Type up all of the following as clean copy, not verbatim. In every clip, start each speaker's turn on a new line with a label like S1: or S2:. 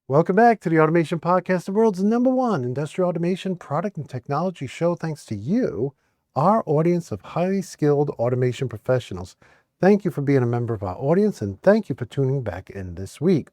S1: Welcome back to the Automation Podcast, the world's #1 industrial automation product and technology show. Thanks to you, our audience of highly skilled automation professionals. Thank you for being a member of our audience, and thank you for tuning back in this week.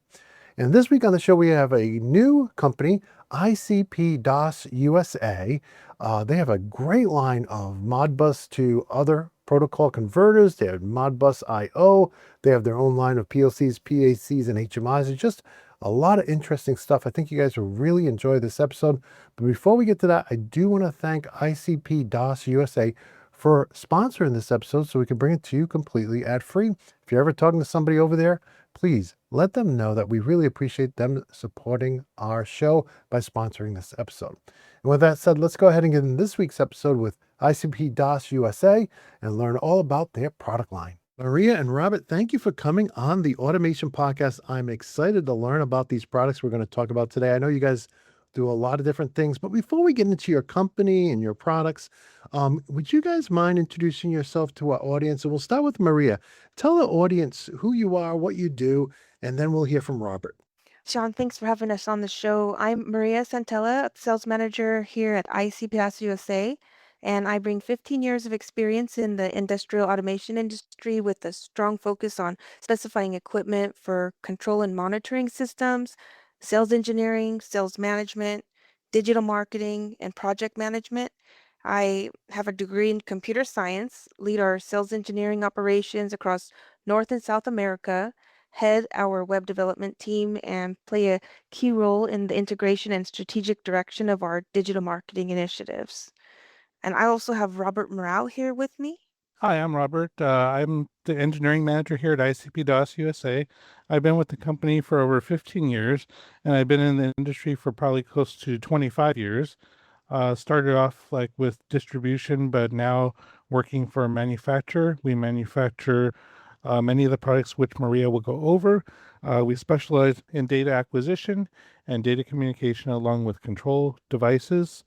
S1: And this week on the show, we have a new company, ICP DAS USA. They have a great line of Modbus to other protocol converters. They have Modbus IO. They have their own line of PLCs, PACs, and HMIs. It's just a lot of interesting stuff. I think you guys will really enjoy this episode. But before we get to that, I do want to thank ICP DAS USA for sponsoring this episode so we can bring it to you completely ad-free. If you're ever talking to somebody over there, please let them know that we really appreciate them supporting our show by sponsoring this episode. And with that said, let's go ahead and get in this week's episode with ICP DAS USA and learn all about their product line. Maria and Robert, thank you for coming on the Automation Podcast. I'm excited to learn about these products we're going to talk about today. I know you guys do a lot of different things, but before we get into your company and your products, would you guys mind introducing yourself to our audience? And we'll start with Maria. Tell the audience who you are, what you do, and then we'll hear from Robert.
S2: Shawn, thanks for having us on the show. I'm Maria Santella, sales manager here at ICP DAS USA, and I bring 15 years of experience in the industrial automation industry with a strong focus on specifying equipment for control and monitoring systems, sales engineering, sales management, digital marketing, and project management. I have a degree in computer science, lead our sales engineering operations across North and South America, head our web development team, and play a key role in the integration and strategic direction of our digital marketing initiatives. And I also have Robert Murao here with me.
S3: Hi, I'm Robert. I'm the engineering manager here at ICP DAS USA. I've been with the company for over 15 years, and I've been in the industry for probably close to 25 years. Started off like with distribution, but now working for a manufacturer. We manufacture many of the products which Maria will go over. We specialize in data acquisition and data communication along with control devices.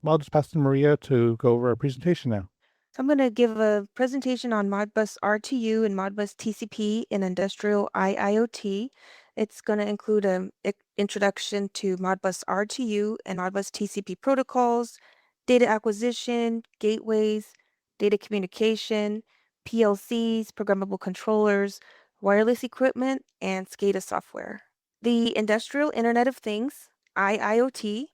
S3: I'll just pass to Maria to go over our presentation now.
S2: So I'm going to give a presentation on Modbus RTU and Modbus TCP in industrial IIoT. It's going to include an introduction to Modbus RTU and Modbus TCP protocols, data acquisition, gateways, data communication, PLCs, programmable controllers, wireless equipment, and SCADA software. The Industrial Internet of Things, IIoT,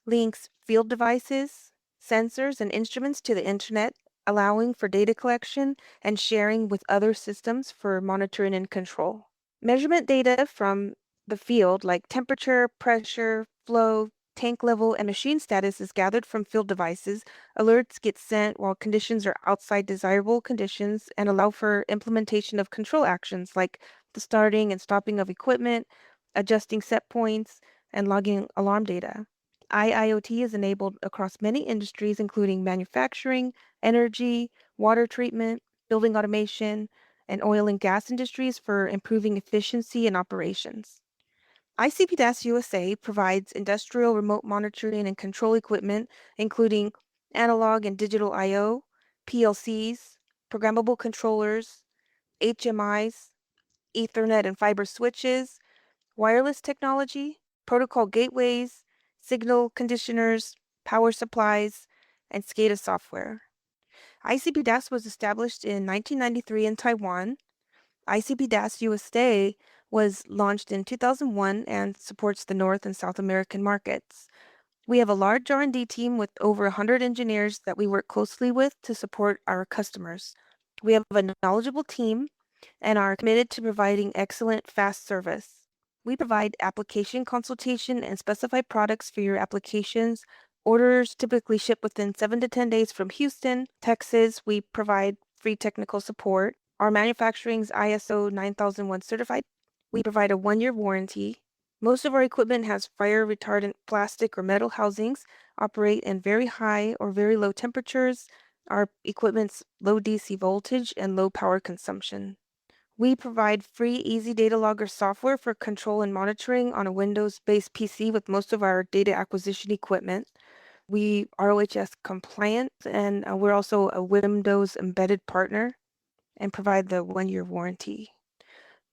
S2: links field devices, sensors, and instruments to the internet, allowing for data collection and sharing with other systems for monitoring and control. Measurement data from the field, like temperature, pressure, flow, tank level, and machine status, is gathered from field devices. Alerts get sent while conditions are outside desirable conditions and allow for implementation of control actions like the starting and stopping of equipment, adjusting set points, and logging alarm data. IIoT is enabled across many industries, including manufacturing, energy, water treatment, building automation, and oil and gas industries for improving efficiency and operations. ICP DAS USA provides industrial remote monitoring and control equipment, including analog and digital I/O, PLCs, programmable controllers, HMIs, Ethernet and fiber switches, wireless technology, protocol gateways, signal conditioners, power supplies, and SCADA software. ICP DAS was established in 1993 in Taiwan. ICP DAS USA was launched in 2001 and supports the North and South American markets. We have a large R&D team with over 100 engineers that we work closely with to support our customers. We have a knowledgeable team and are committed to providing excellent, fast service. We provide application consultation and specify products for your applications. Orders typically ship within 7 to 10 days from Houston, Texas. We provide free technical support. Our manufacturing is ISO 9001 certified. We provide a 1-year warranty. Most of our equipment has fire retardant plastic or metal housings, operate in very high or very low temperatures. Our equipment's low DC voltage and low power consumption. We provide free Easy Data Logger software for control and monitoring on a Windows-based PC with most of our data acquisition equipment. We are OHS compliant, and we're also a Windows embedded partner and provide the 1-year warranty.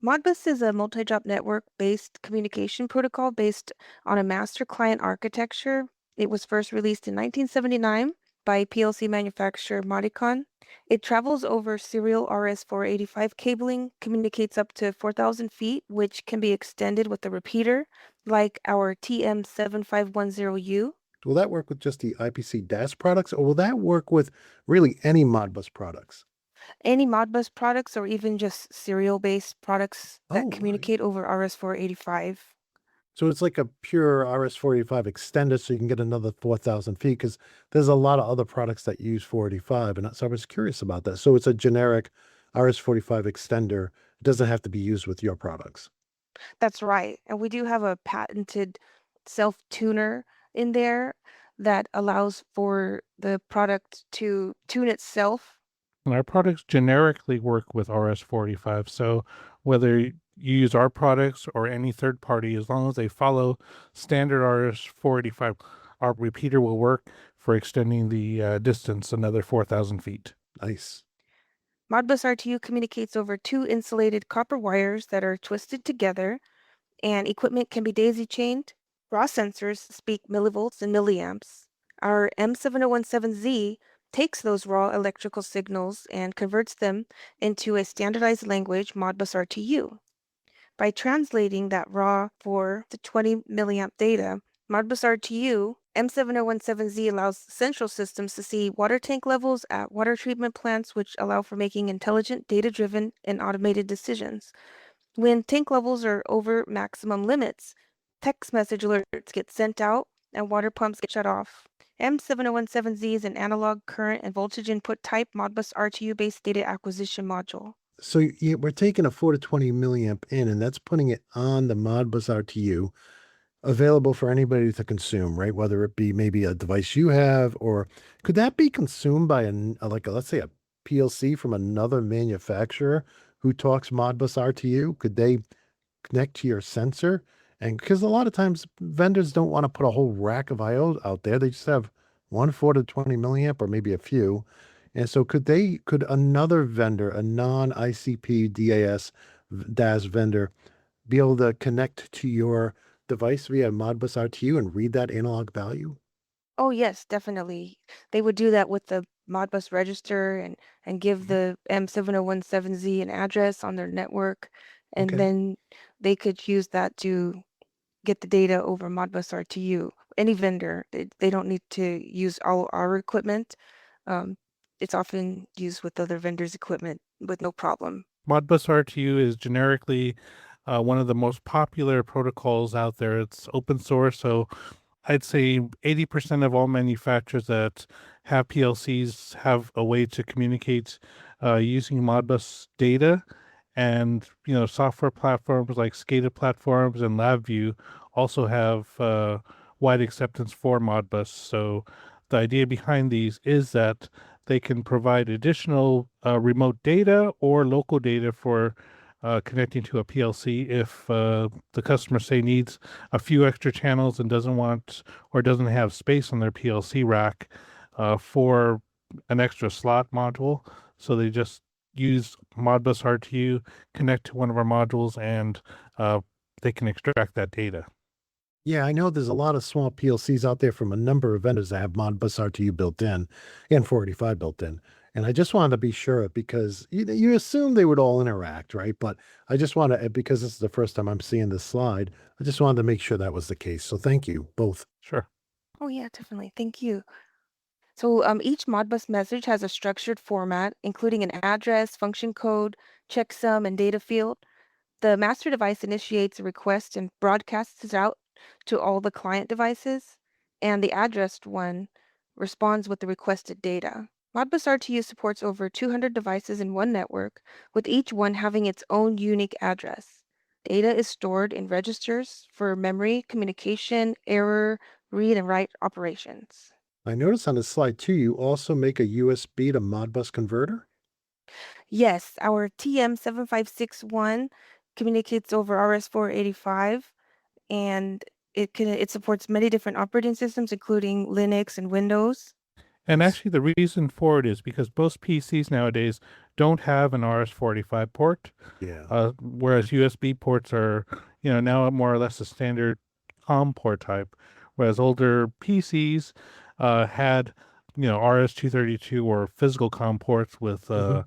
S2: Modbus is a multi-drop network-based communication protocol based on a master client architecture. It was first released in 1979 by PLC manufacturer Modicon. It travels over serial RS-485 cabling, communicates up to 4,000 feet, which can be extended with a repeater, like our TM7510U.
S1: Will that work with just the IPC DAS products, or will that work with really any Modbus products?
S2: Any Modbus products or even just serial-based products that
S1: Oh, right.
S2: communicate over RS-485.
S1: So it's like a pure RS-485 extender, so you can get another 4,000 feet, because there's a lot of other products that use 485, and so I was curious about that. So it's a generic RS-45 extender. It doesn't have to be used with your products.
S2: That's right. And we do have a patented self-tuner in there that allows for the product to tune itself.
S3: And our products generically work with RS-485. So whether you use our products or any third party, as long as they follow standard RS-485, our repeater will work for extending the distance another 4,000 feet.
S1: Nice.
S2: Modbus RTU communicates over two insulated copper wires that are twisted together, and equipment can be daisy chained. Raw sensors speak millivolts and milliamps. Our M7017Z takes those raw electrical signals and converts them into a standardized language, Modbus RTU. By translating that raw 4 to 20 milliamp data, Modbus RTU M7017Z allows central systems to see water tank levels at water treatment plants, which allow for making intelligent, data-driven, and automated decisions. When tank levels are over maximum limits, text message alerts get sent out and water pumps get shut off. M7017Z is an analog current and voltage input type Modbus RTU-based data acquisition module.
S1: So we're taking a 4 to 20 milliamp in, and that's putting it on the Modbus RTU, available for anybody to consume, right? Whether it be maybe a device you have, or could that be consumed by let's say a PLC from another manufacturer who talks Modbus RTU? Could they connect to your sensor? And because a lot of times vendors don't want to put a whole rack of IO out there, they just have one 4 to 20 milliamp or maybe a few. And so could another vendor, a non-ICP DAS vendor, be able to connect to your device via Modbus RTU and read that analog value?
S2: Oh, yes, definitely. They would do that with the Modbus register and give
S1: Mhm.
S2: the M7017Z an address on their network, and
S1: Okay.
S2: then they could use that to get the data over Modbus RTU. Any vendor, they don't need to use all our equipment. Um, it's often used with other vendors' equipment with no problem.
S3: Modbus RTU is generically one of the most popular protocols out there. It's open source, so I'd say 80% of all manufacturers that have PLCs have a way to communicate using Modbus data. And, software platforms like SCADA platforms and LabVIEW also have wide acceptance for Modbus. So the idea behind these is that they can provide additional remote data or local data for connecting to a PLC if the customer, say, needs a few extra channels and doesn't want or doesn't have space on their PLC rack for an extra slot module. So they just use Modbus RTU, connect to one of our modules, and they can extract that data.
S1: Yeah, I know there's a lot of small PLCs out there from a number of vendors that have Modbus RTU built in and 485 built in. And I just wanted to be sure because you assume they would all interact, right? But I just want to, because this is the first time I'm seeing this slide, I just wanted to make sure that was the case. So thank you both.
S3: Sure.
S2: Oh, yeah, definitely. Thank you. So each Modbus message has a structured format, including an address, function code, checksum, and data field. The master device initiates a request and broadcasts it out to all the client devices, and the addressed one responds with the requested data. Modbus RTU supports over 200 devices in one network, with each one having its own unique address. Data is stored in registers for memory, communication, error, read, and write operations.
S1: I noticed on the slide too, you also make a USB to Modbus converter.
S2: Yes, our TM7561 communicates over RS485, and it supports many different operating systems, including Linux and Windows.
S3: And actually, the reason for it is because most PCs nowadays don't have an RS-45 port,
S1: Yeah.
S3: whereas USB ports are, now more or less a standard COM port type, whereas older PCs had, RS-232 or physical COM ports with
S1: Mhm.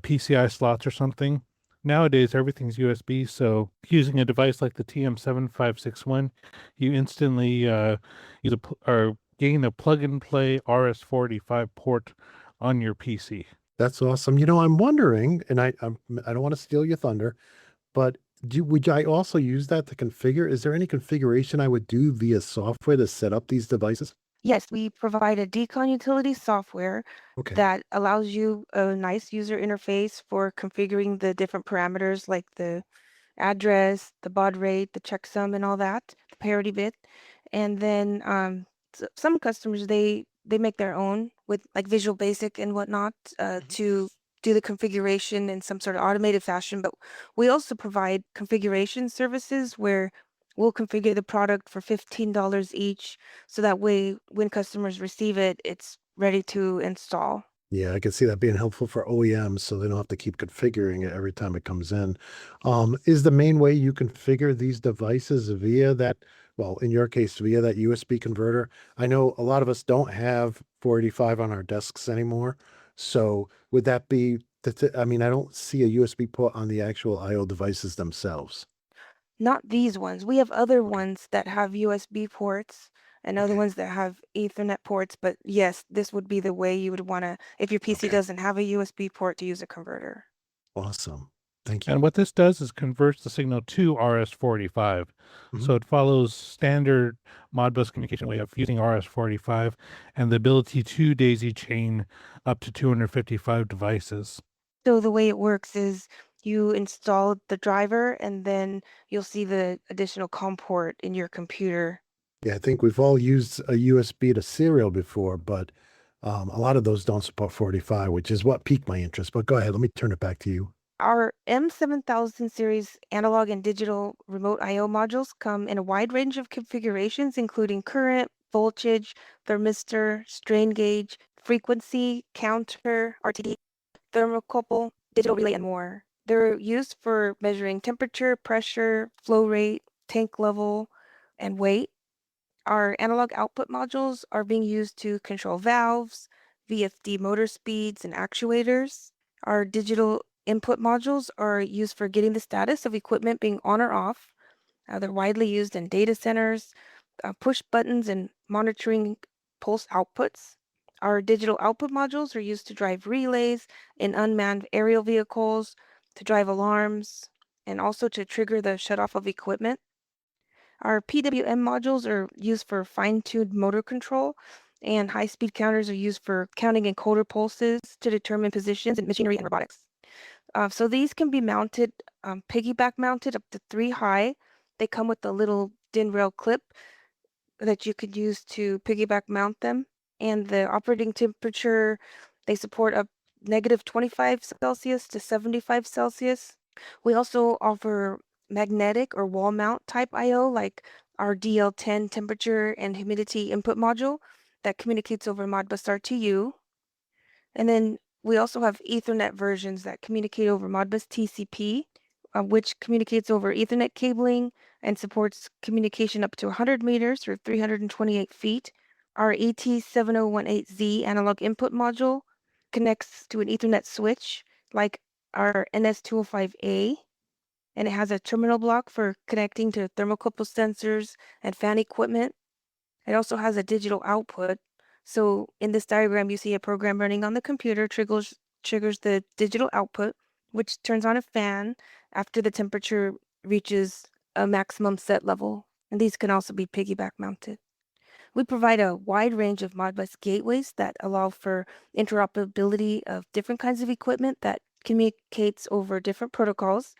S3: PCI slots or something. Nowadays, everything's USB, so using a device like the TM7561, you instantly use or gain a plug-and-play RS-45 port on your PC.
S1: That's awesome. I'm wondering, and I don't want to steal your thunder, but would I also use that to configure? Is there any configuration I would do via software to set up these devices?
S2: Yes, we provide a decon utility software
S1: Okay.
S2: that allows you a nice user interface for configuring the different parameters like the address, the baud rate, the checksum, and all that, the parity bit. And then some customers they make their own with like Visual Basic and whatnot to do the configuration in some sort of automated fashion. But we also provide configuration services where we'll configure the product for $15 each, so that way when customers receive it, it's ready to install.
S1: Yeah, I can see that being helpful for OEMs so they don't have to keep configuring it every time it comes in. Is the main way you configure these devices via that, well, in your case, via that USB converter? I know a lot of us don't have 485 on our desks anymore. So would that be, I mean, I don't see a USB port on the actual IO devices themselves.
S2: Not these ones. We have other
S1: Okay.
S2: ones that have USB ports and other
S1: Okay.
S2: ones that have Ethernet ports. But yes, this would be the way you would want to, if your PC
S1: Okay.
S2: doesn't have a USB port, to use a converter.
S1: Awesome. Thank you.
S3: And what this does is converts the signal to RS-45.
S1: Mhm.
S3: So it follows standard Modbus communication way of using RS-45 and the ability to daisy chain up to 255 devices.
S2: So the way it works is you install the driver and then you'll see the additional COM port in your computer.
S1: Yeah, I think we've all used a USB to serial before, but a lot of those don't support 45, which is what piqued my interest. But go ahead, let me turn it back to you.
S2: Our M7000 series analog and digital remote I/O modules come in a wide range of configurations, including current, voltage, thermistor, strain gauge, frequency, counter, RTD, thermocouple, digital relay, and more. They're used for measuring temperature, pressure, flow rate, tank level, and weight. Our analog output modules are being used to control valves, VFD motor speeds, and actuators. Our digital input modules are used for getting the status of equipment being on or off. They're widely used in data centers, push buttons, and monitoring pulse outputs. Our digital output modules are used to drive relays in unmanned aerial vehicles, to drive alarms, and also to trigger the shutoff of equipment. Our PWM modules are used for fine-tuned motor control, and high-speed counters are used for counting encoder pulses to determine positions in machinery and robotics. So these can be mounted, piggyback mounted up to 3 high. They come with a little DIN rail clip that you could use to piggyback mount them. And the operating temperature, they support up -25 Celsius to 75 Celsius. We also offer magnetic or wall mount type I/O, like our DL10 temperature and humidity input module that communicates over Modbus RTU. And then we also have Ethernet versions that communicate over Modbus TCP, which communicates over Ethernet cabling and supports communication up to 100 meters or 328 feet. Our ET7018Z analog input module connects to an Ethernet switch like our NS205A, and it has a terminal block for connecting to thermocouple sensors and fan equipment. It also has a digital output. So in this diagram, you see a program running on the computer triggers the digital output, which turns on a fan after the temperature reaches a maximum set level. And these can also be piggyback mounted. We provide a wide range of Modbus gateways that allow for interoperability of different kinds of equipment that communicates over different protocols.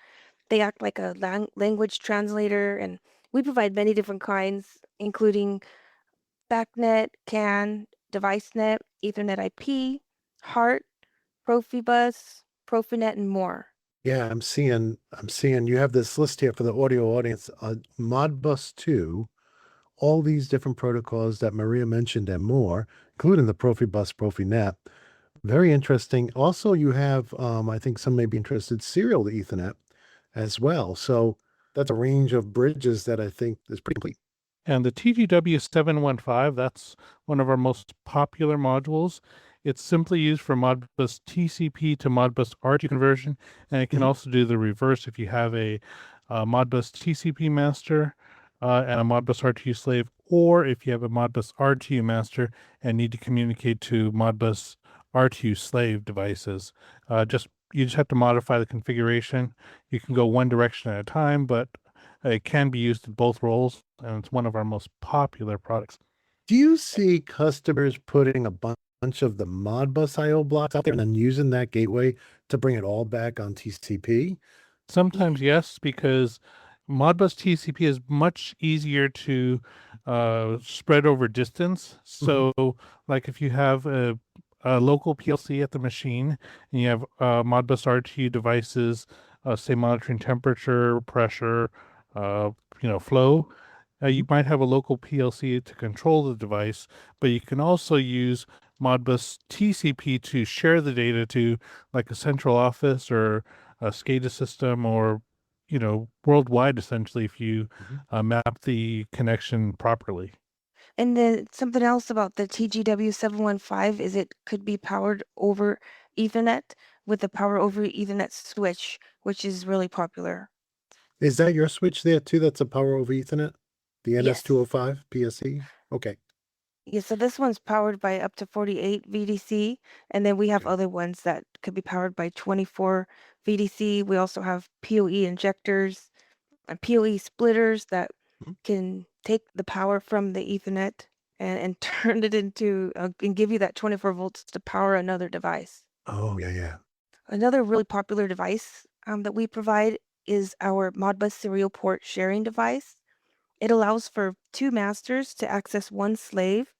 S2: They act like a language translator, and we provide many different kinds, including BACnet, CAN, DeviceNet, Ethernet IP, HART, Profibus, Profinet, and more.
S1: Yeah, I'm seeing you have this list here for the audio audience. Modbus 2, all these different protocols that Maria mentioned and more. including the Profibus Profinet. Very interesting. Also, you have, I think some may be interested, serial Ethernet as well. So that's a range of bridges that I think is pretty complete.
S3: And the TGW 715, that's one of our most popular modules. It's simply used for Modbus TCP to Modbus RTU conversion, and it can also do the reverse if you have a Modbus TCP master and a Modbus RTU slave, or if you have a Modbus RTU master and need to communicate to Modbus RTU slave devices. You just have to modify the configuration. You can go one direction at a time, but it can be used in both roles, and it's one of our most popular products.
S1: Do you see customers putting a bunch of the Modbus IO blocks out there and then using that gateway to bring it all back on TCP?
S3: Sometimes, yes, because Modbus TCP is much easier to spread over distance. So, like if you have a local PLC at the machine and you have Modbus RTU devices, say monitoring temperature, pressure, flow, you might have a local PLC to control the device, but you can also use Modbus TCP to share the data to like a central office or a SCADA system, or worldwide, essentially, if you map the connection properly.
S2: And then something else about the TGW 715 is it could be powered over Ethernet with the power over Ethernet switch, which is really popular.
S1: Is that your switch there too? That's a power over Ethernet? The
S2: Yes.
S1: NS205 PSE? Okay.
S2: Yeah, so this one's powered by up to 48 VDC, and then we have
S1: Okay.
S2: other ones that could be powered by 24 VDC. We also have PoE injectors and PoE splitters that
S1: Mhm.
S2: can take the power from the Ethernet and turn it into and give you that 24 volts to power another device.
S1: Oh, yeah.
S2: Another really popular device that we provide is our Modbus serial port sharing device. It allows for two masters to access one slave,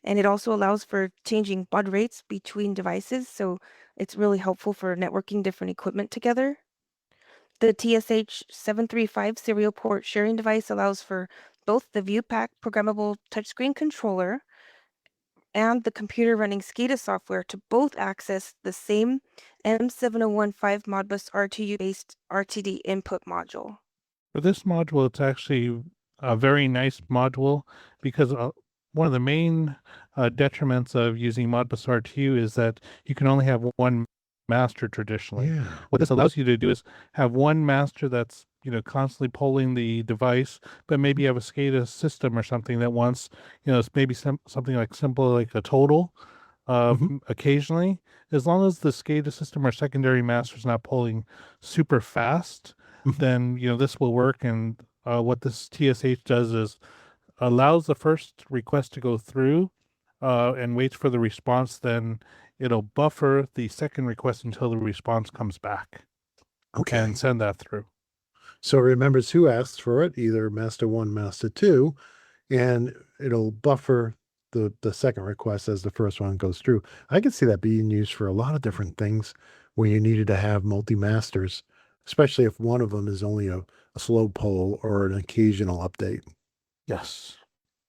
S2: and it also allows for changing baud rates between devices, so it's really helpful for networking different equipment together. The TSH 735 serial port sharing device allows for both the ViewPack programmable touchscreen controller and the computer running SCADA software to both access the same M7015 Modbus RTU-based RTD input module.
S3: For this module, it's actually a very nice module because one of the main detriments of using Modbus RTU is that you can only have one master traditionally.
S1: Yeah.
S3: What this allows you to do is have one master that's constantly polling the device, but maybe you have a SCADA system or something that wants it's maybe something like simple like a total occasionally. As long as the SCADA system or secondary master is not polling super fast, then this will work. And what this TSH does is allows the first request to go through and waits for the response. Then it'll buffer the second request until the response comes back
S1: Okay.
S3: and send that through.
S1: So it remembers who asked for it, either master 1, master 2, and it'll buffer the second request as the first one goes through. I could see that being used for a lot of different things where you needed to have multi-masters, especially if one of them is only a slow poll or an occasional update.
S3: Yes.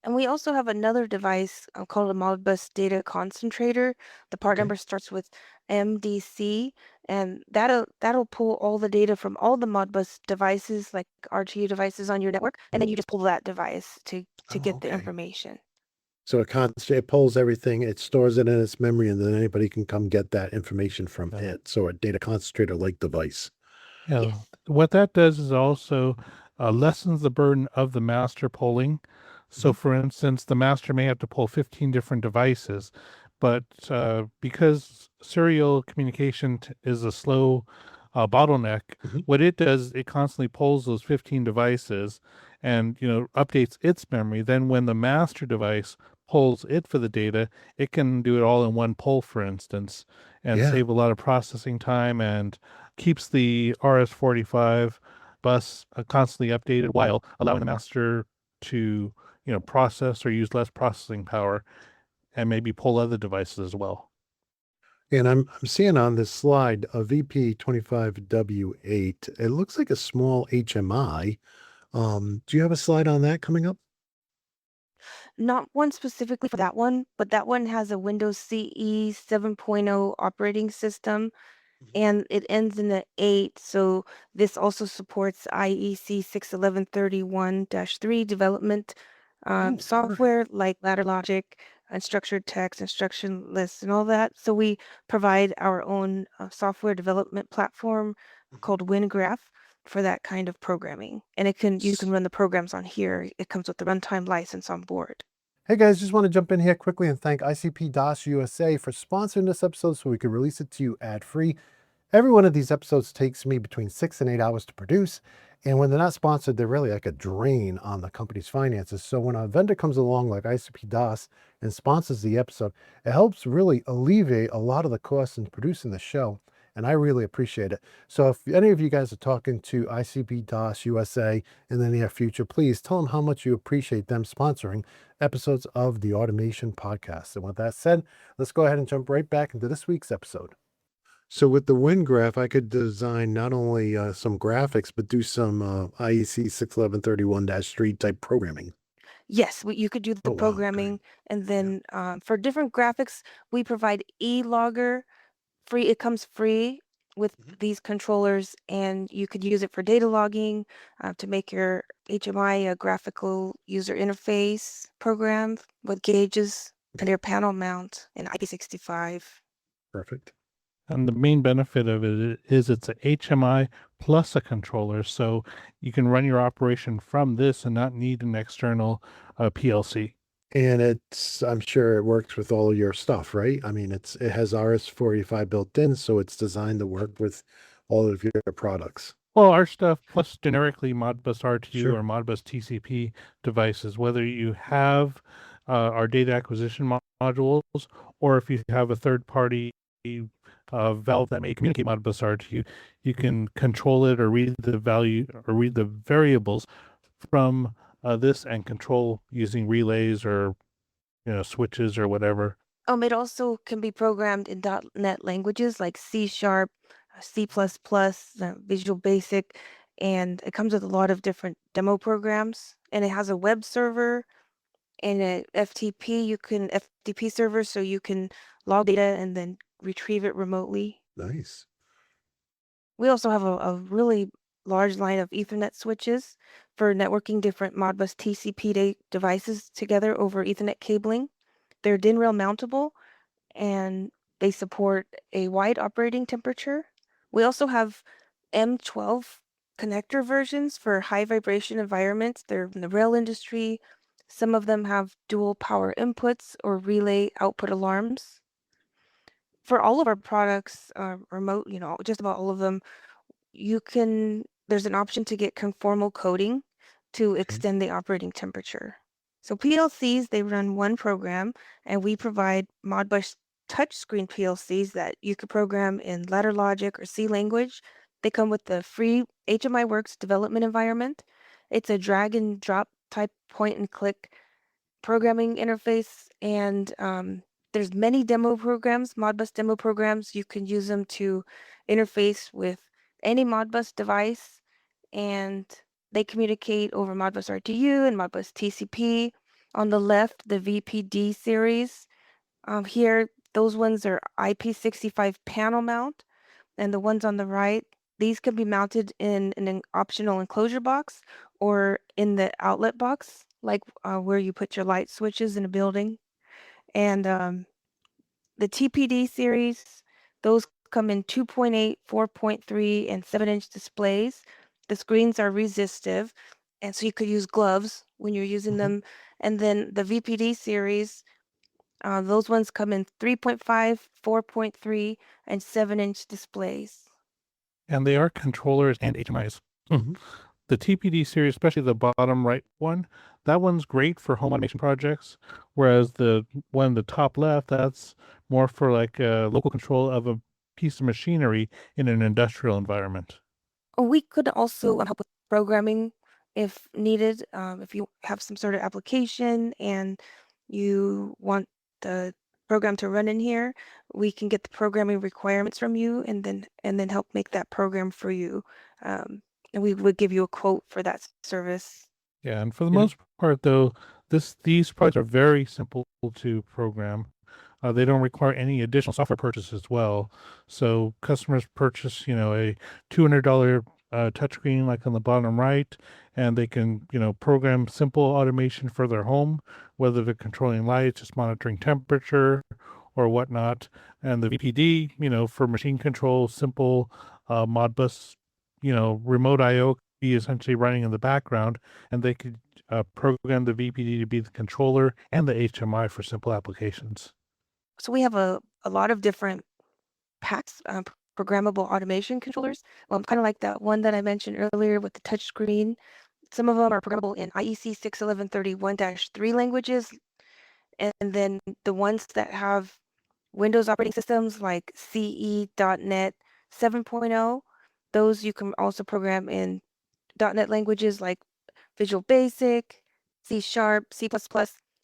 S2: And we also have another device called a Modbus data concentrator. The part
S1: Okay.
S2: number starts with MDC, and that'll pull all the data from all the Modbus devices, like RTU devices on your network, and then you just pull that device to get the
S1: Okay.
S2: information.
S1: So it pulls everything, it stores it in its memory, and then anybody can come get that information from it. So a data concentrator-like device.
S3: Yeah.
S2: Yes.
S3: What that does is also lessens the burden of the master polling. So, for instance, the master may have to pull 15 different devices, but because serial communication is a slow bottleneck, what it does, it constantly pulls those 15 devices and updates its memory. Then, when the master device pulls it for the data, it can do it all in one pull, for instance, and
S1: Yeah.
S3: save a lot of processing time and keeps the RS-45 bus constantly updated while allowing the master to process or use less processing power and maybe pull other devices as well.
S1: And I'm seeing on this slide a VP25W8. It looks like a small HMI. Do you have a slide on that coming up?
S2: Not one specifically for that one, but that one has a Windows CE 7.0 operating system and it ends in the 8. So this also supports IEC 61131-3 development software like ladder logic, unstructured text, instruction lists, and all that. So we provide our own software development platform called WinGraph for that kind of programming. And you can run the programs on here. It comes with the runtime license on board.
S1: Hey guys, just want to jump in here quickly and thank ICP DAS USA for sponsoring this episode so we could release it to you ad-free. Every one of these episodes takes me between 6 and 8 hours to produce. And when they're not sponsored, they're really like a drain on the company's finances. So when a vendor comes along like ICP DAS and sponsors the episode, it helps really alleviate a lot of the costs in producing the show. And I really appreciate it. So if any of you guys are talking to ICP DAS USA in the near future, please tell them how much you appreciate them sponsoring episodes of the Automation Podcast. And with that said, let's go ahead and jump right back into this week's episode. So with the WinGraph, I could design not only some graphics, but do some IEC 61131-3 type programming.
S2: Yes, you could do the
S1: Oh, wow,
S2: programming,
S1: great.
S2: and then for different graphics, we provide eLogger free. It comes free with these controllers, and you could use it for data logging to make your HMI a graphical user interface program with gauges and your panel mount in IP65.
S1: Perfect.
S3: And the main benefit of it is it's a HMI plus a controller, so you can run your operation from this and not need an external PLC.
S1: And I'm sure it works with all your stuff, right? I mean, it has RS-485 built in, so it's designed to work with all of your products.
S3: Well, our stuff plus generically Modbus RTU
S1: Sure.
S3: or Modbus TCP devices, whether you have our data acquisition modules or if you have a third-party valve that may communicate Modbus RTU, you can control it or read the value or read the variables from this and control using relays or switches or whatever.
S2: It also can be programmed in .NET languages like C#, C++, Visual Basic, and it comes with a lot of different demo programs. And it has a web server and a FTP server, so you can log data and then retrieve it remotely.
S1: Nice.
S2: We also have a really large line of Ethernet switches for networking different Modbus TCP devices together over Ethernet cabling. They're DIN rail mountable and they support a wide operating temperature. We also have M12 connector versions for high vibration environments. They're in the rail industry. Some of them have dual power inputs or relay output alarms. For all of our products, remote, just about all of them, there's an option to get conformal coding to extend the operating temperature. So PLCs, they run one program, and we provide Modbus touchscreen PLCs that you could program in ladder logic or C language. They come with the free HMI Works development environment. It's a drag and drop type point and click programming interface, and there's many demo programs, Modbus demo programs. You can use them to interface with any Modbus device, and they communicate over Modbus RTU and Modbus TCP. On the left, the VPD series. Here, those ones are IP65 panel mount, and the ones on the right, these can be mounted in an optional enclosure box or in the outlet box, like where you put your light switches in a building. And the TPD series, those come in 2.8, 4.3, and 7-inch displays. The screens are resistive, and so you could use gloves when you're using them. And then the VPD series, those ones come in 3.5, 4.3, and 7-inch displays.
S3: And they are controllers and HMIs. The TPD series, especially the bottom right one, that one's great for home automation projects, whereas the one the top left, that's more for like local control of a piece of machinery in an industrial environment.
S2: We could also help with programming if needed. If you have some sort of application and you want the program to run in here, we can get the programming requirements from you and then help make that program for you. And we would give you a quote for that service.
S3: Yeah, and for the most part, though, These products are very simple to program. They don't require any additional software purchase as well. So customers purchase, a $200 touchscreen like on the bottom right, and they can, program simple automation for their home, whether they're controlling lights, just monitoring temperature or whatnot. And the VPD, for machine control, simple Modbus, remote IO be essentially running in the background, and they could program the VPD to be the controller and the HMI for simple applications.
S2: So we have a lot of different packs, programmable automation controllers. Kind of like that one that I mentioned earlier with the touch screen. Some of them are programmable in IEC 61131-3 languages. And then the ones that have Windows operating systems like CE.NET 7.0, those you can also program in .NET languages like Visual Basic, C#, C++. And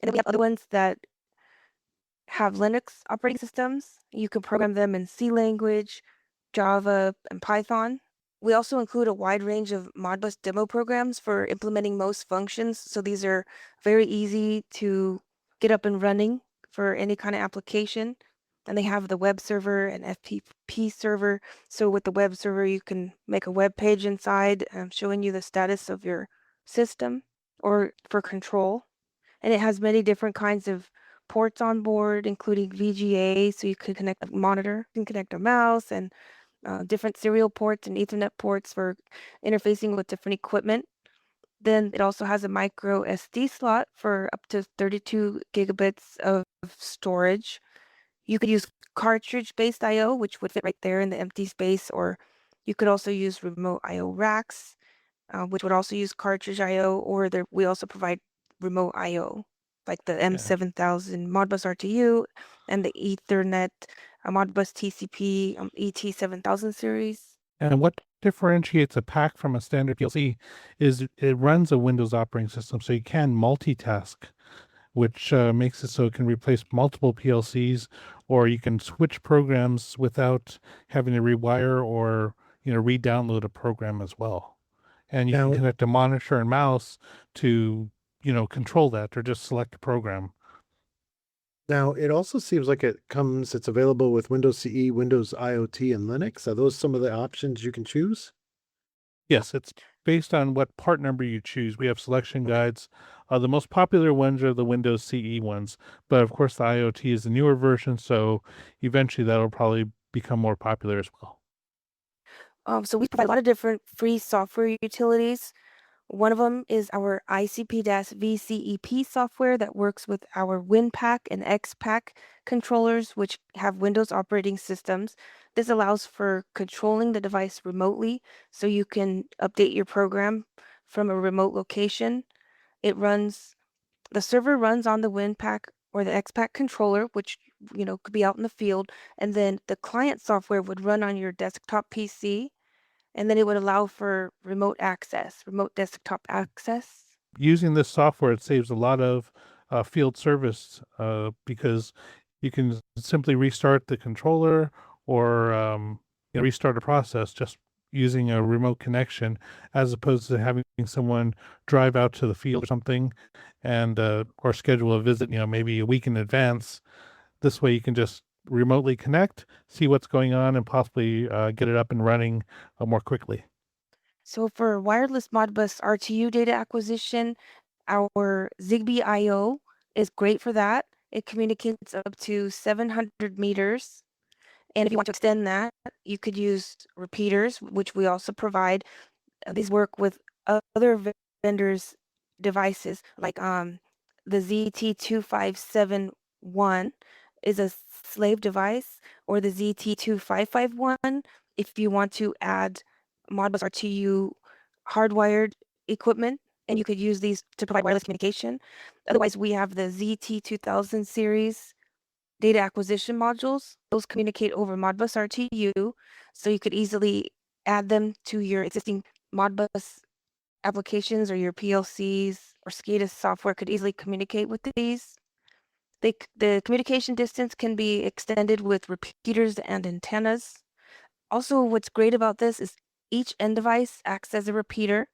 S2: then we have other ones that have Linux operating systems. You can program them in C language, Java, and Python. We also include a wide range of Modbus demo programs for implementing most functions. So these are very easy to get up and running for any kind of application. And they have the web server and FTP server. So with the web server, you can make a web page inside showing you the status of your system or for control. And it has many different kinds of ports on board, including VGA, so you could connect a monitor, you can connect a mouse, and different serial ports and Ethernet ports for interfacing with different equipment. Then it also has a micro SD slot for up to 32 gigabits of storage. You could use cartridge-based I/O, which would fit right there in the empty space, or you could also use remote I/O racks, which would also use cartridge I/O, or we also provide remote I/O, like the M7000 Modbus RTU and the Ethernet Modbus TCP ET7000 series.
S3: And what differentiates a pack from a standard PLC is it runs a Windows operating system, so you can multitask, which makes it so it can replace multiple PLCs, or you can switch programs without having to rewire or re-download a program as well. And you can connect a monitor and mouse to control that, or just select a program.
S1: Now, it also seems like it's available with Windows CE, Windows IoT, and Linux. Are those some of the options you can choose?
S3: Yes, it's based on what part number you choose. We have selection guides. The most popular ones are the Windows CE ones, but of course the IoT is the newer version, so eventually that'll probably become more popular as well.
S2: So we provide a lot of different free software utilities. One of them is our ICP DAS VCEP software that works with our WinPack and XPack controllers, which have Windows operating systems. This allows for controlling the device remotely, so you can update your program from a remote location. The server runs on the WinPack or the XPack controller, which could be out in the field, and then the client software would run on your desktop PC. And then it would allow for remote desktop access.
S3: Using this software, it saves a lot of field service because you can simply restart the controller or restart a process just using a remote connection, as opposed to having someone drive out to the field or something and or schedule a visit, maybe a week in advance. This way you can just remotely connect, see what's going on, and possibly get it up and running more quickly.
S2: So for wireless Modbus RTU data acquisition, our Zigbee I/O is great for that. It communicates up to 700 meters. And if you want to extend that, you could use repeaters, which we also provide. These work with other vendors' devices, like the ZT2571 is a slave device, or the ZT2551 if you want to add Modbus RTU hardwired equipment, and you could use these to provide wireless communication. Otherwise, we have the ZT2000 series data acquisition modules. Those communicate over Modbus RTU, so you could easily add them to your existing Modbus applications, or your PLCs or SCADA software could easily communicate with these. The communication distance can be extended with repeaters and antennas. Also, what's great about this is each end device acts as a repeater.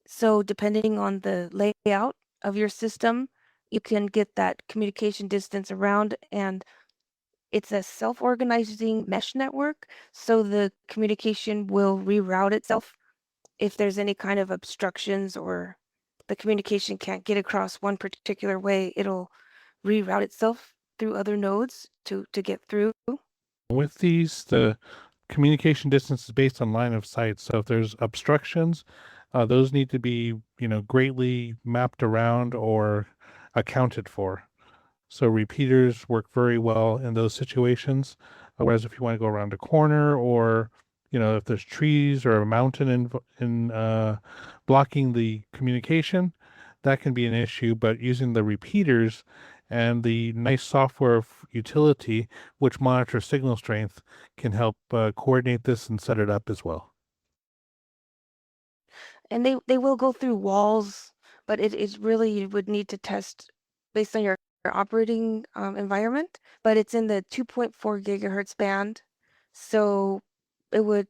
S2: So depending on the layout of your system, you can get that communication distance around, and it's a self-organizing mesh network, so the communication will reroute itself if there's any kind of obstructions or the communication can't get across one particular way. It'll reroute itself through other nodes to get through.
S3: With these, the communication distance is based on line of sight. So if there's obstructions, those need to be, greatly mapped around or accounted for. So repeaters work very well in those situations. Whereas if you want to go around a corner, or if there's trees or a mountain in blocking the communication, that can be an issue. But using the repeaters and the nice software utility, which monitors signal strength, can help coordinate this and set it up as well.
S2: And they will go through walls, but it really, you would need to test based on your operating environment, but it's in the 2.4 gigahertz band. So it would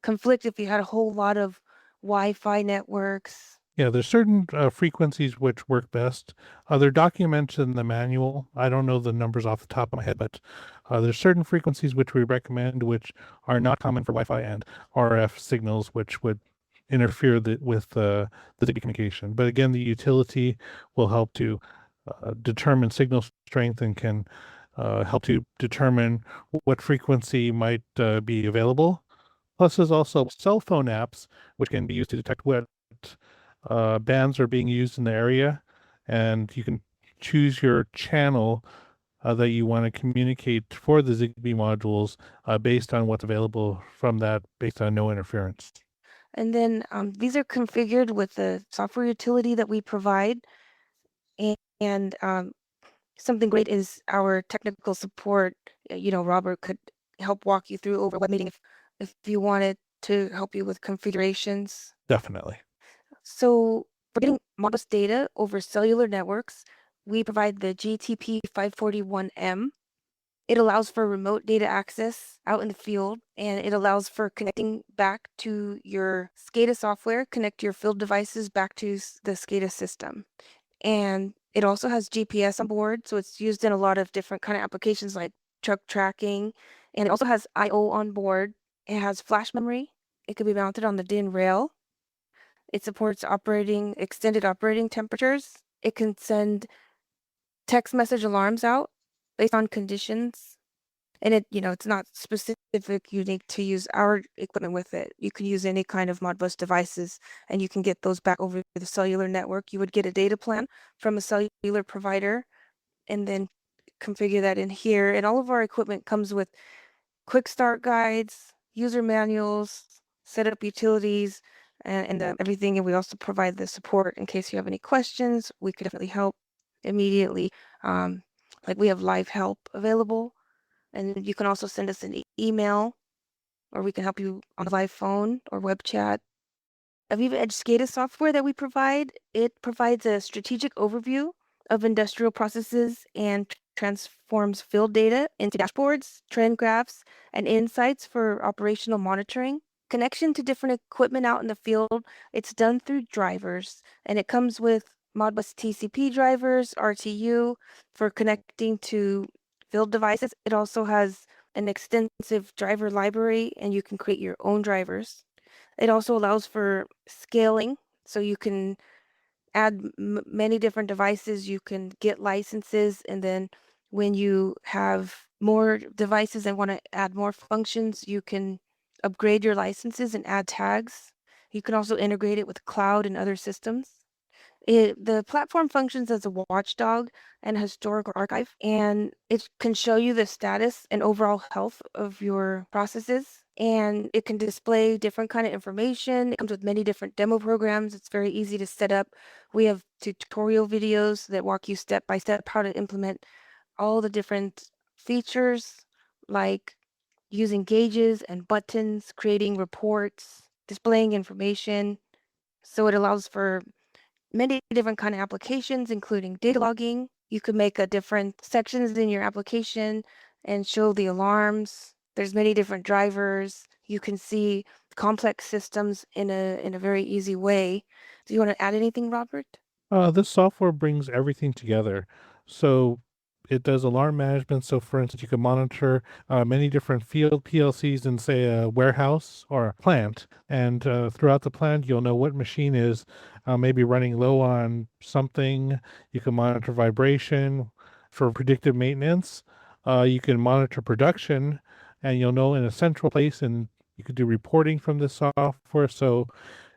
S2: conflict if you had a whole lot of Wi-Fi networks.
S3: Yeah, there's certain frequencies which work best. They're documented in the manual. I don't know the numbers off the top of my head, but there's certain frequencies which we recommend, which are not common for Wi-Fi and RF signals, which would interfere with the Zigbee communication. But again, the utility will help to determine signal strength and can help to determine what frequency might be available. Plus, there's also cell phone apps which can be used to detect what bands are being used in the area, and you can choose your channel that you want to communicate for the Zigbee modules based on what's available from that, based on no interference.
S2: And then these are configured with the software utility that we provide. And something great is our technical support. Robert could help walk you through over web meeting if you wanted to help you with configurations.
S3: Definitely.
S2: So for getting Modbus data over cellular networks, we provide the GTP 541M. It allows for remote data access out in the field, and it allows for connecting back to your SCADA software, connect your field devices back to the SCADA system. And it also has GPS on board, so it's used in a lot of different kind of applications like truck tracking. And it also has I/O on board. It has flash memory. It could be mounted on the DIN rail. It supports extended operating temperatures. It can send text message alarms out based on conditions. And it's not unique to use our equipment with it. You can use any kind of Modbus devices, and you can get those back over the cellular network. You would get a data plan from a cellular provider and then configure that in here. And all of our equipment comes with quick start guides, user manuals, setup utilities, and everything. And we also provide the support in case you have any questions. We could definitely help immediately. Like we have live help available. And you can also send us an email, or we can help you on the live phone or web chat. Aviva Edge SCADA software that we provide, it provides a strategic overview of industrial processes and transforms field data into dashboards, trend graphs, and insights for operational monitoring. Connection to different equipment out in the field, it's done through drivers, and it comes with Modbus TCP drivers, RTU, for connecting to field devices. It also has an extensive driver library, and you can create your own drivers. It also allows for scaling, so you can add many different devices. You can get licenses, and then when you have more devices and want to add more functions, you can upgrade your licenses and add tags. You can also integrate it with cloud and other systems. The platform functions as a watchdog and historical archive, and it can show you the status and overall health of your processes, and it can display different kind of information. It comes with many different demo programs. It's very easy to set up. We have tutorial videos that walk you step by step how to implement all the different features, like using gauges and buttons, creating reports, displaying information. So it allows for many different kind of applications, including data logging. You could make a different sections in your application and show the alarms. There's many different drivers. You can see complex systems in a very easy way. Do you want to add anything, Robert?
S3: This software brings everything together. So it does alarm management. So, for instance, you can monitor many different field PLCs in, say, a warehouse or a plant. And throughout the plant, you'll know what machine is maybe running low on something. You can monitor vibration for predictive maintenance. You can monitor production, and you'll know in a central place, and you can do reporting from this software. So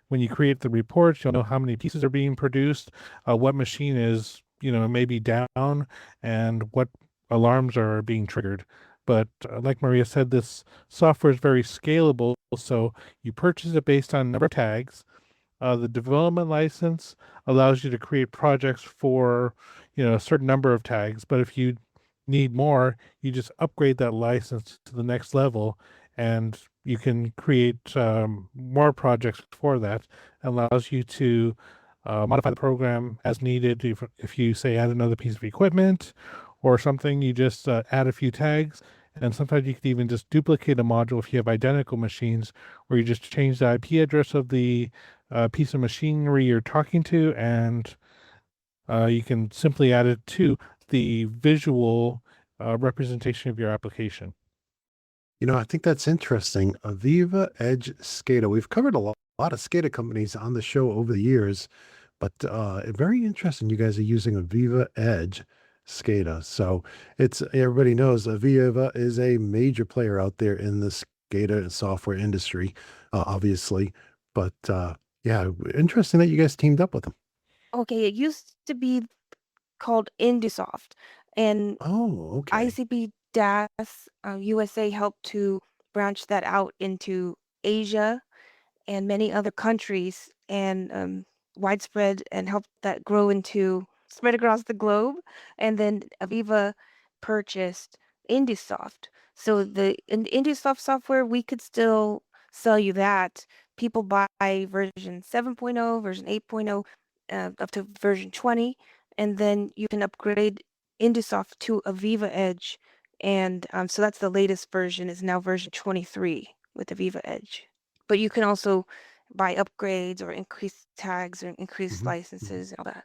S3: when you create the reports, you'll know how many pieces are being produced, what machine is, maybe down, and what alarms are being triggered. But like Maria said, this software is very scalable. So you purchase it based on number of tags. The development license allows you to create projects for, a certain number of tags. But if you need more, you just upgrade that license to the next level, and you can create more projects for that. It allows you to modify the program as needed. If you say add another piece of equipment or something, you just add a few tags. And sometimes you can even just duplicate a module if you have identical machines, where you just change the IP address of the piece of machinery you're talking to, and you can simply add it to the visual representation of your application.
S1: I think that's interesting. Aviva Edge SCADA. We've covered a lot of SCADA companies on the show over the years, but very interesting. You guys are using Aviva Edge SCADA. So everybody knows Aviva is a major player out there in the SCADA software industry, obviously. But yeah, interesting that you guys teamed up with them.
S2: Okay, it used to be called Indusoft, and
S1: Oh, okay.
S2: ICP DAS USA helped to branch that out into Asia and many other countries, and widespread, and helped that grow into spread across the globe. And then Aviva purchased Indusoft. So in Indusoft software, we could still sell you that. People buy version 7.0, version 8.0, up to version 20, and then you can upgrade Indusoft to Aviva Edge. And so that's the latest version, is now version 23 with Aviva Edge. But you can also buy upgrades or increase tags or increase
S1: Mhm, mhm.
S2: licenses and all that.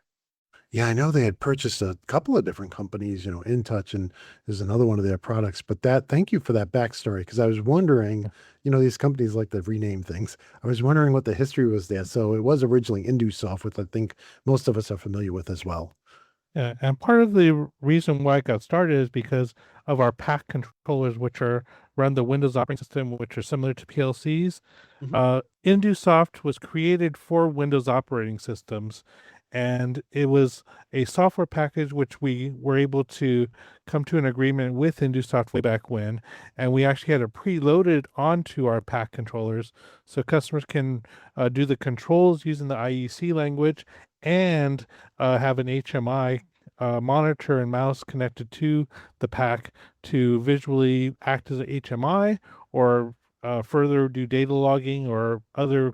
S1: Yeah, I know they had purchased a couple of different companies, InTouch and is another one of their products. But thank you for that backstory, because I was wondering, these companies like to rename things. I was wondering what the history was there. So it was originally Indusoft, which I think most of us are familiar with as well.
S3: Yeah, and part of the reason why it got started is because of our pack controllers, which are run the Windows operating system, which are similar to PLCs.
S1: Mhm.
S3: Indusoft was created for Windows operating systems, and it was a software package which we were able to come to an agreement with Indusoft way back when, and we actually had it preloaded onto our pack controllers, so customers can do the controls using the IEC language and have an HMI monitor and mouse connected to the pack to visually act as a HMI, or further do data logging or other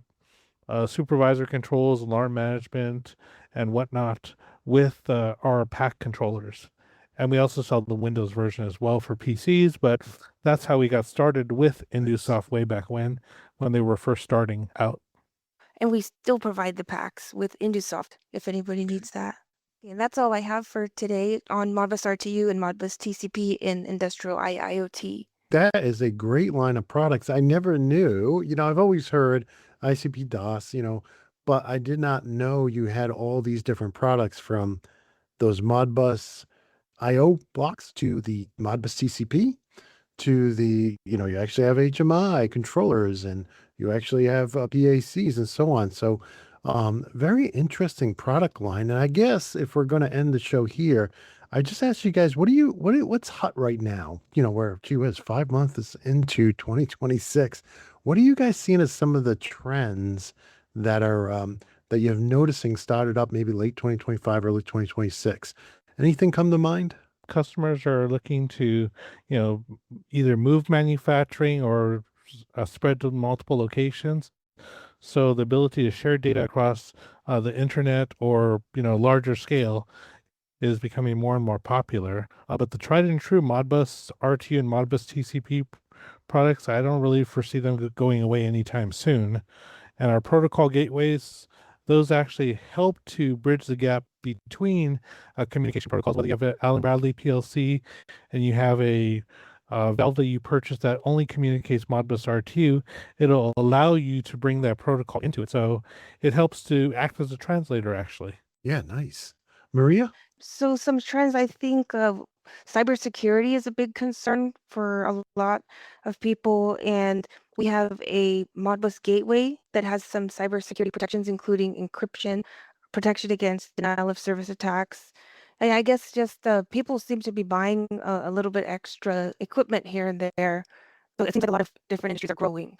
S3: supervisor controls, alarm management, and whatnot with our pack controllers. And we also sell the Windows version as well for PCs, but that's how we got started with Indusoft way back when they were first starting out.
S2: And we still provide the packs with Indusoft if anybody needs that. And that's all I have for today on Modbus RTU and Modbus TCP in industrial IoT.
S1: That is a great line of products. I never knew, I've always heard ICP DOS, but I did not know you had all these different products, from those Modbus IO blocks to the Modbus TCP to you actually have HMI controllers, and you actually have PACs and so on. So, very interesting product line. And I guess if we're going to end the show here, I just asked you guys, what's hot right now? Where gee whiz, 5 months into 2026. What are you guys seeing as some of the trends that are that you're noticing started up maybe late 2025, early 2026? Anything come to mind?
S3: Customers are looking to, either move manufacturing or spread to multiple locations. So the ability to share data across the internet or, larger scale is becoming more and more popular. But the tried and true Modbus RTU and Modbus TCP products, I don't really foresee them going away anytime soon. And our protocol gateways, those actually help to bridge the gap between communication protocols. Whether you have an Allen Bradley PLC and you have a valve that you purchase that only communicates Modbus RTU, it'll allow you to bring that protocol into it. So it helps to act as a translator, actually.
S1: Yeah, nice. Maria?
S2: So some trends, I think cybersecurity is a big concern for a lot of people, and we have a Modbus gateway that has some cybersecurity protections, including encryption, protection against denial of service attacks. And I guess just people seem to be buying a little bit extra equipment here and there. So it seems like a lot of different industries are growing.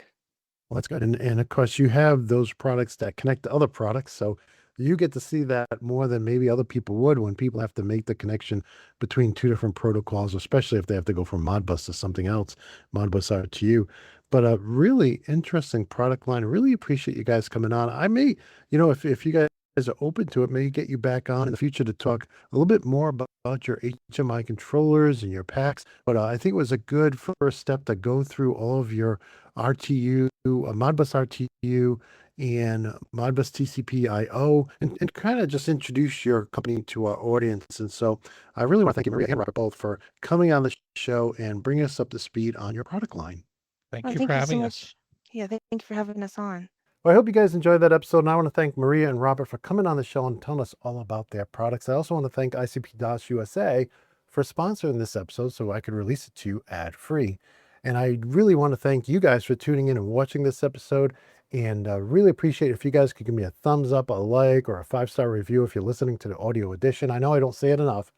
S1: Well, that's good. And of course, you have those products that connect to other products. So you get to see that more than maybe other people would when people have to make the connection between two different protocols, especially if they have to go from Modbus to something else, Modbus RTU. But a really interesting product line. I really appreciate you guys coming on. I may, if you guys are open to it, may get you back on in the future to talk a little bit more about your HMI controllers and your packs. But I think it was a good first step to go through all of your RTU, Modbus RTU, and Modbus TCP IO, and kind of just introduce your company to our audience. And so I really want to thank you, Maria and Robert, both for coming on the show and bringing us up to speed on your product line.
S3: Thank
S2: Well,
S3: you
S2: thank
S3: for
S2: you so
S3: having us.
S2: much. Yeah, thank you for having us on.
S1: Well, I hope you guys enjoyed that episode, and I want to thank Maria and Robert for coming on the show and telling us all about their products. I also want to thank ICP DAS USA for sponsoring this episode so I could release it to you ad-free. And I really want to thank you guys for tuning in and watching this episode, and really appreciate it if you guys could give me a thumbs up, a like, or a 5-star review if you're listening to the audio edition. I know I don't say it enough,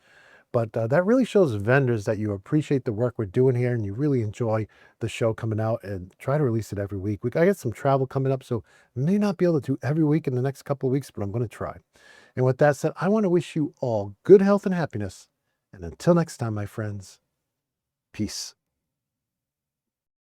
S1: but that really shows vendors that you appreciate the work we're doing here and you really enjoy the show coming out, and try to release it every week. I got some travel coming up, so may not be able to do every week in the next couple of weeks, but I'm going to try. And with that said, I want to wish you all good health and happiness. And until next time, my friends, peace.